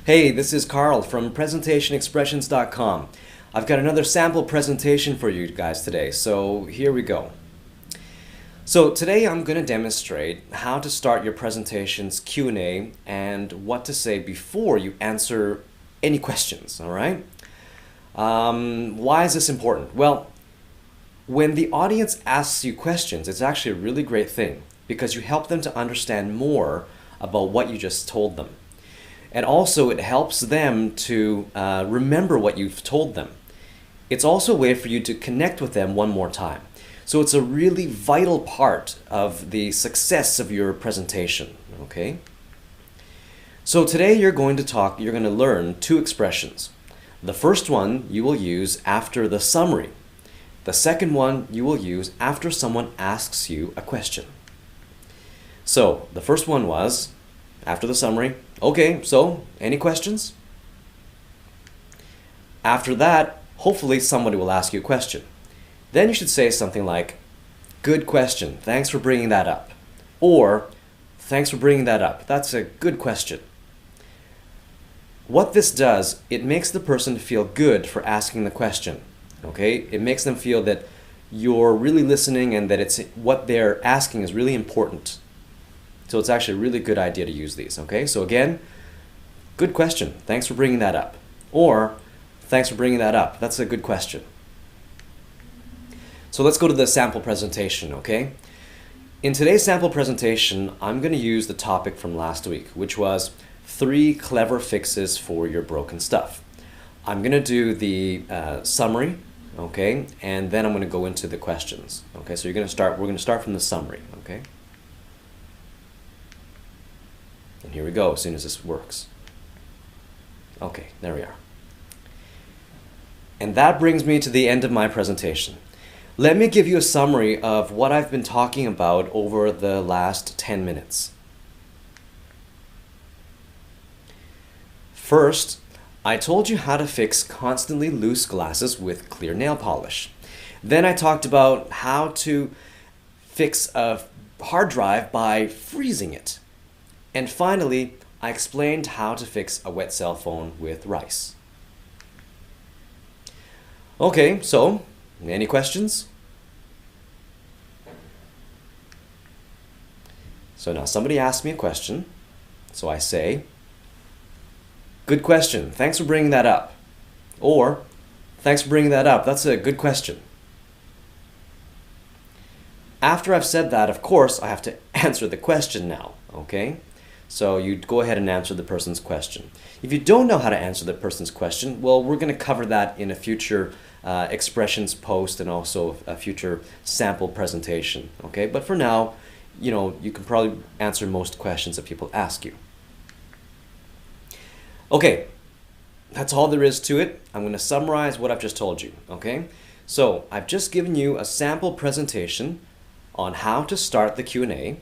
Hey, this is Carl from PresentationExpressions.com. I've got another sample presentation for you guys today, so here we go. So today I'm going to demonstrate how to start your presentation's Q&A and what to say before you answer any questions, all right? Why is this important? Well, when the audience asks you questions, it's actually a really great thing because you help them to understand more about what you just told them. And also it helps them to remember what you've told them. It's also a way for you to connect with them one more time. So it's a really vital part of the success of your presentation, okay? So today you're going to learn two expressions. The first one you will use after the summary. The second one you will use after someone asks you a question. So the first one was after the summary. Okay, so any questions? After that, hopefully somebody will ask you a question. Then you should say something like, good question, thanks for bringing that up. Or, thanks for bringing that up, that's a good question. What this does, it makes the person feel good for asking the question. Okay? It makes them feel that you're really listening and that what they're asking is really important. So it's actually a really good idea to use these, okay? So again, good question, thanks for bringing that up. Or, thanks for bringing that up, that's a good question. So let's go to the sample presentation, okay? In today's sample presentation, I'm going to use the topic from last week, which was 3 clever fixes for your broken stuff. I'm going to do the summary, okay? And then I'm going to go into the questions, okay? So we're going to start from the summary, okay? And here we go, as soon as this works. Okay, there we are. And that brings me to the end of my presentation. Let me give you a summary of what I've been talking about over the last 10 minutes. First, I told you how to fix constantly loose glasses with clear nail polish. Then I talked about how to fix a hard drive by freezing it. And finally, I explained how to fix a wet cell phone with rice. Okay, so, any questions? So now somebody asked me a question, so I say, good question, thanks for bringing that up. Or, thanks for bringing that up, that's a good question. After I've said that, of course, I have to answer the question now, okay? So you go ahead and answer the person's question. If you don't know how to answer the person's question, well, we're going to cover that in a future expressions post and also a future sample presentation. Okay, but for now, you can probably answer most questions that people ask you. Okay, that's all there is to it. I'm going to summarize what I've just told you. Okay, so I've just given you a sample presentation on how to start the Q&A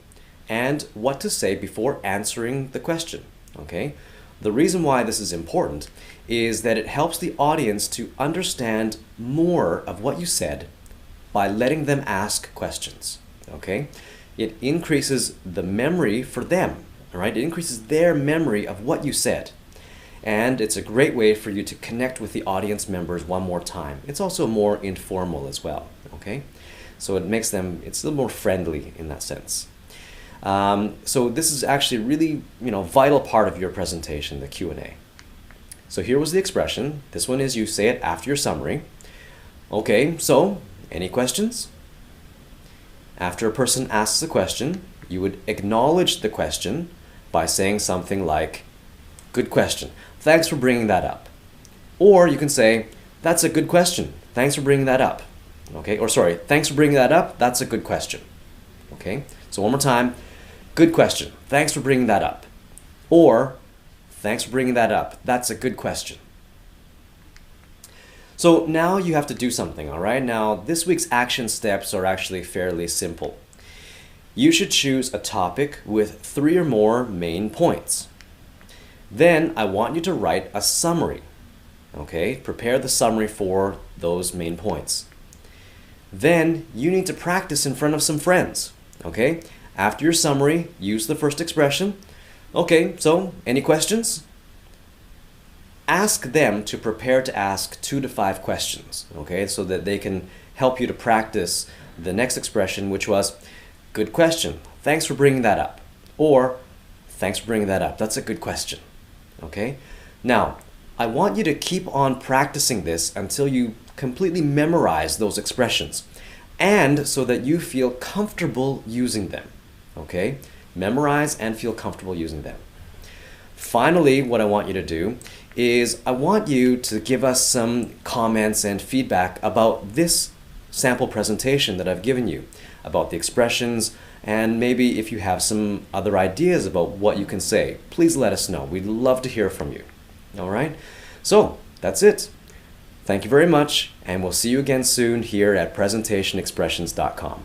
and what to say before answering the question, okay? The reason why this is important is that it helps the audience to understand more of what you said by letting them ask questions, okay? It increases the memory for them, all right? It increases their memory of what you said. And it's a great way for you to connect with the audience members one more time. It's also more informal as well, okay? So it makes them, it's a little more friendly in that sense. So this is actually a really, vital part of your presentation, the Q&A. So here was the expression. This one is you say it after your summary. Okay, so any questions? After a person asks a question, you would acknowledge the question by saying something like, good question, thanks for bringing that up. Or you can say, that's a good question, thanks for bringing that up. Okay, or sorry, thanks for bringing that up, that's a good question. Okay, so one more time. Good question. Thanks for bringing that up. Or, thanks for bringing that up. That's a good question. So now you have to do something, all right? Now, this week's action steps are actually fairly simple. You should choose a topic with 3 or more main points. Then I want you to write a summary. Okay? Prepare the summary for those main points. Then you need to practice in front of some friends. Okay? After your summary, use the first expression. Okay, so any questions? ask them to prepare to ask 2 to 5 questions, okay, so that they can help you to practice the next expression, which was, good question, thanks for bringing that up, or thanks for bringing that up, that's a good question, okay? Now, I want you to keep on practicing this until you completely memorize those expressions, and so that you feel comfortable using them, okay? Memorize and feel comfortable using them. Finally, what I want you to do is I want you to give us some comments and feedback about this sample presentation that I've given you, about the expressions, and maybe if you have some other ideas about what you can say, please let us know. We'd love to hear from you. All right? So, that's it. Thank you very much, and we'll see you again soon here at presentationexpressions.com.